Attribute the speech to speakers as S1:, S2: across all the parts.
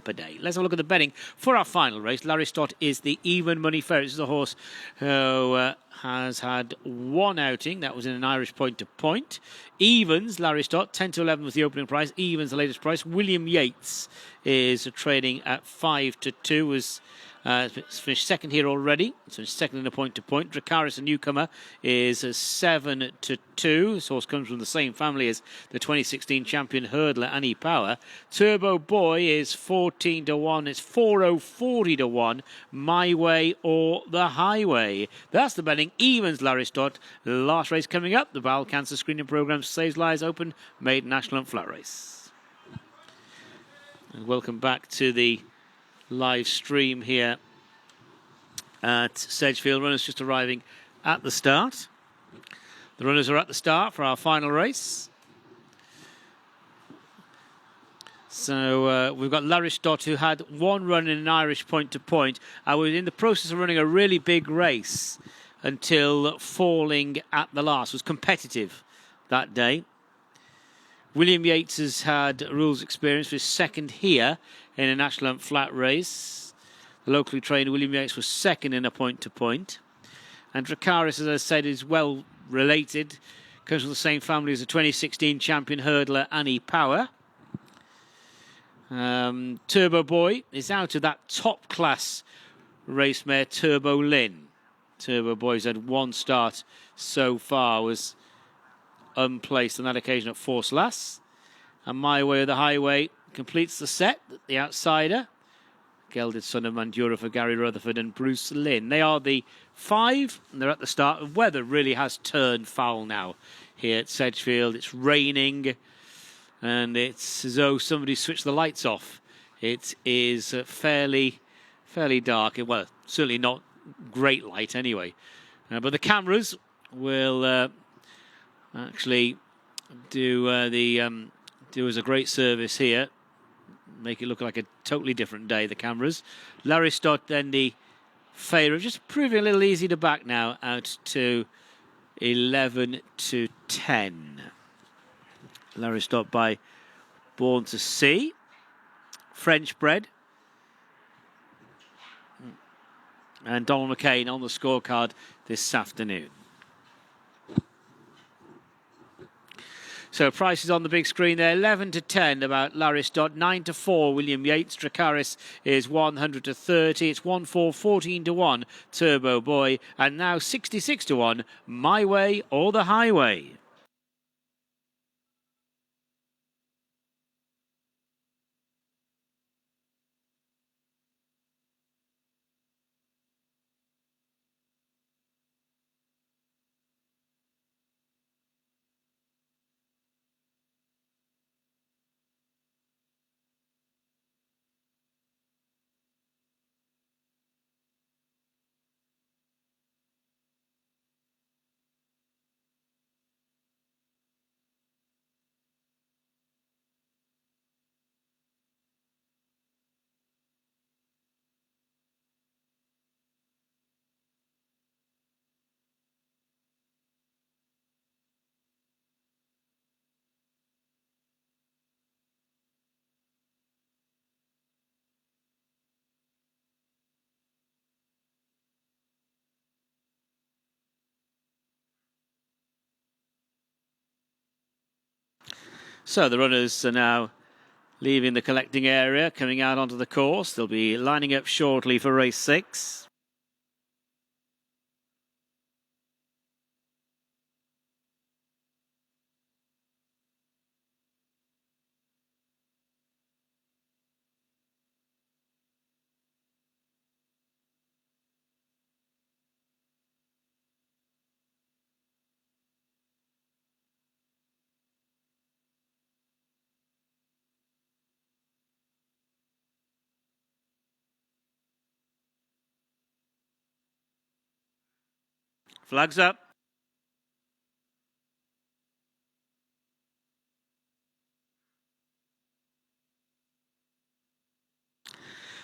S1: per day. Let's have a look at the betting for our final race. Larry Stott is the even money favourite. This is a horse who has had one outing. That was in an Irish point-to-point. Evens, Larry Stott, 10 to 11 was the opening price. Evens, the latest price. William Yeats is trading at 5 to 2. Was finished second here already. So second in a point-to-point. Drakaris, a newcomer, is 7 to 2. This horse comes from the same family as the 2016 champion hurdler Annie Power. Turbo Boy is 14 to 1. It's 40 to 1. My Way or the Highway. That's the betting. Evens, Larry Stott. Last race coming up. The Bowel Cancer Screening Programme Saves Lives Open Maiden National and Flat Race. And welcome back to the live stream here at Sedgefield. Runners just arriving at the start. The runners are at the start for our final race. So we've got Larry Stott, who had one run in an Irish point-to-point. I was in the process of running a really big race until falling at the last. Was competitive that day. William Yeats has had rules experience for his second here in a national and flat race. The locally trained William Yeats was second in a point-to-point. And Drakaris, as I said, is well related. Comes from the same family as the 2016 champion hurdler Annie Power. Turbo Boy is out of that top-class race mare Turbo Lynn. Turbo Boy's had one start so far, was unplaced on that occasion at Force Lass. And My Way or the Highway completes the set, the outsider. Gelded son of Mandura for Gary Rutherford and Bruce Lynn. They are the 5, and they're at the start. The weather really has turned foul now here at Sedgefield. It's raining, and it's as though somebody switched the lights off. It is fairly dark. Well, certainly not great light anyway. But the cameras will actually do us a great service here. Make it look like a totally different day, the cameras. Larry Stott then the favourite, just proving a little easy to back now, out to 11 to 10. Larry Stott by Born to Sea. French bred. And Donald McCain on the scorecard this afternoon. So prices on the big screen there, 11 to 10 about Larry Stott, 9 to 4 William Yeats. Drakaris is 100 to 30. It's 1-4, 14 to 1 Turbo Boy, and now 66 to 1 My Way or the Highway. So the runners are now leaving the collecting area, coming out onto the course. They'll be lining up shortly for race 6. Flags up.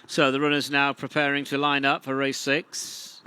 S1: So the runners now preparing to line up for race 6.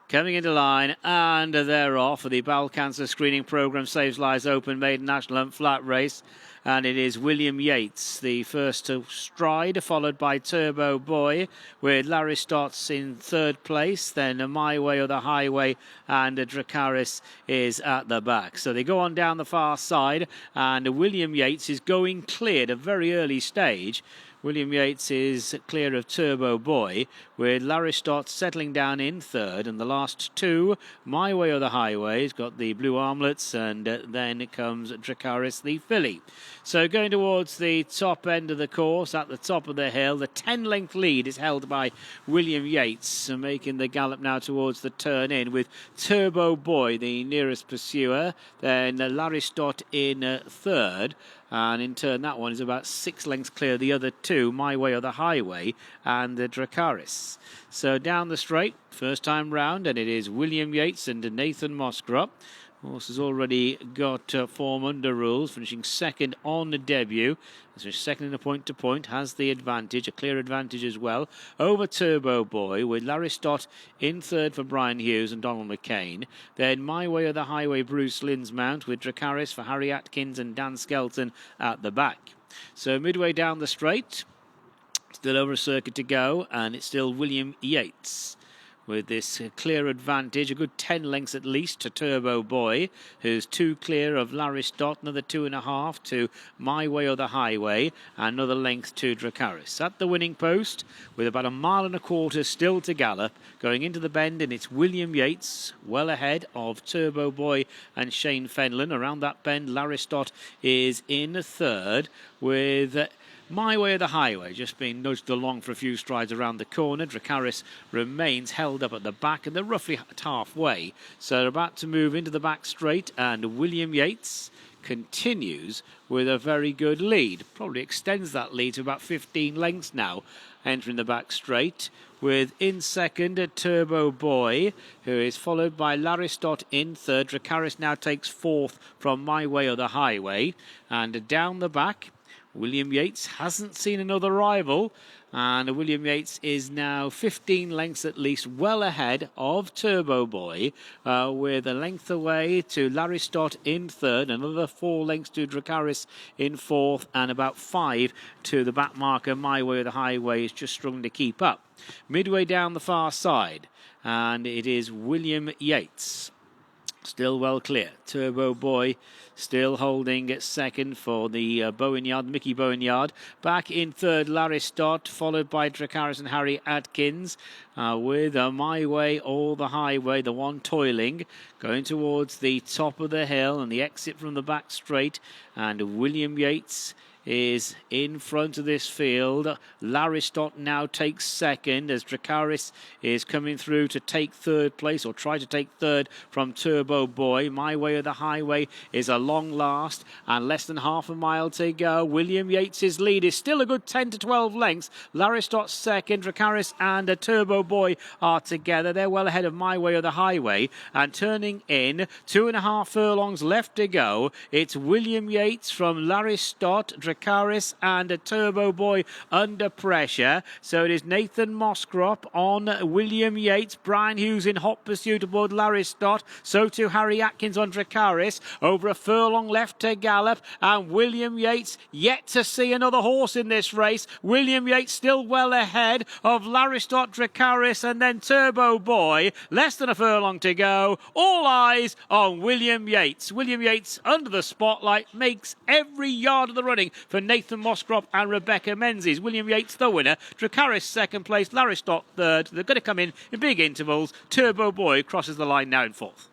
S1: Coming into line, and they're off for the Bowel Cancer Screening Programme Saves Lives Open Maiden National and Flat Race. and it is William Yeats, the first to stride, followed by Turbo Boy, with Larry Stotts in third place. Then My Way or the Highway, and Drakaris is at the back. So they go on down the far side, and William Yeats is going clear at a very early stage. William Yeats is clear of Turbo Boy, with Larry Stott settling down in third, and the last two, My Way or the Highway, has got the blue armlets, and then comes Drakaris, the filly. So going towards the top end of the course, at the top of the hill, the 10-length lead is held by William Yeats, making the gallop now towards the turn in, with Turbo Boy, the nearest pursuer, then Larry Stott in third. And in turn, that one is about 6 lengths clear. The other two, My Way or the Highway, and the Drakaris. So down the straight, first time round, and it is William Yeats and Nathan Moscrop. Horse has already got form under rules, finishing second on the debut. So second in a point-to-point, has the advantage, a clear advantage as well, over Turbo Boy, with Larry Stott in third for Brian Hughes and Donald McCain. Then My Way or the Highway, Bruce Lynn's mount, with Drakaris for Harry Atkins and Dan Skelton at the back. So midway down the straight, still over a circuit to go, and it's still William Yeats with this clear advantage, a good 10 lengths at least to Turbo Boy, who's 2 clear of Larry Stott, another 2.5 to My Way or the Highway, and another length to Drakaris. At the winning post, with about 1.25 miles still to gallop, going into the bend, and it's William Yeats, well ahead of Turbo Boy and Shane Fenlon. Around that bend, Larry Stott is in third, with My Way or the Highway just being nudged along for a few strides around the corner. Drakaris remains held up at the back, and they're roughly at halfway. So they're about to move into the back straight, and William Yeats continues with a very good lead. Probably extends that lead to about 15 lengths now, entering the back straight, with in second Turbo Boy, who is followed by Larry Stott in third. Drakaris now takes fourth from My Way or the Highway, and down the back, William Yeats hasn't seen another rival, and William Yeats is now 15 lengths at least well ahead of Turbo Boy, with a length away to Larry Stott in third, another 4 lengths to Drakaris in fourth, and about 5 to the back marker. My Way or the Highway is just struggling to keep up. Midway down the far side, and it is William Yeats still well clear. Turbo Boy still holding at second for the Bowen Yard, Mickey Bowen Yard. Back in third, Larry Stott, followed by Drakaris and Harry Atkins, with My Way or the Highway, the one toiling, going towards the top of the hill and the exit from the back straight. And William Yeats is in front of this field. Larry Stott now takes second, as Drakaris is coming through to take third place, or try to take third from Turbo Boy. My Way or the Highway is a long last, and less than half a mile to go. William Yeats' lead is still a good 10 to 12 lengths. Larry Stott second. Drakaris and Turbo Boy are together. They're well ahead of My Way or the Highway, and turning in 2.5 furlongs left to go. It's William Yeats from Larry Stott, Drakaris and Turbo Boy under pressure. So it is Nathan Moscrop on William Yeats. Brian Hughes in hot pursuit aboard Larry Stott. So too Harry Atkins on Drakaris. Over a furlong left to gallop, and William Yeats yet to see another horse in this race. William Yeats still well ahead of Larry Stott, Drakaris and then Turbo Boy. Less than a furlong to go. All eyes on William Yeats. William Yeats under the spotlight, makes every yard of the running for Nathan Moscrop and Rebecca Menzies. William Yeats the winner. Drakaris second place. Larry Stott third. They're going to come in big intervals. Turbo Boy crosses the line now in fourth.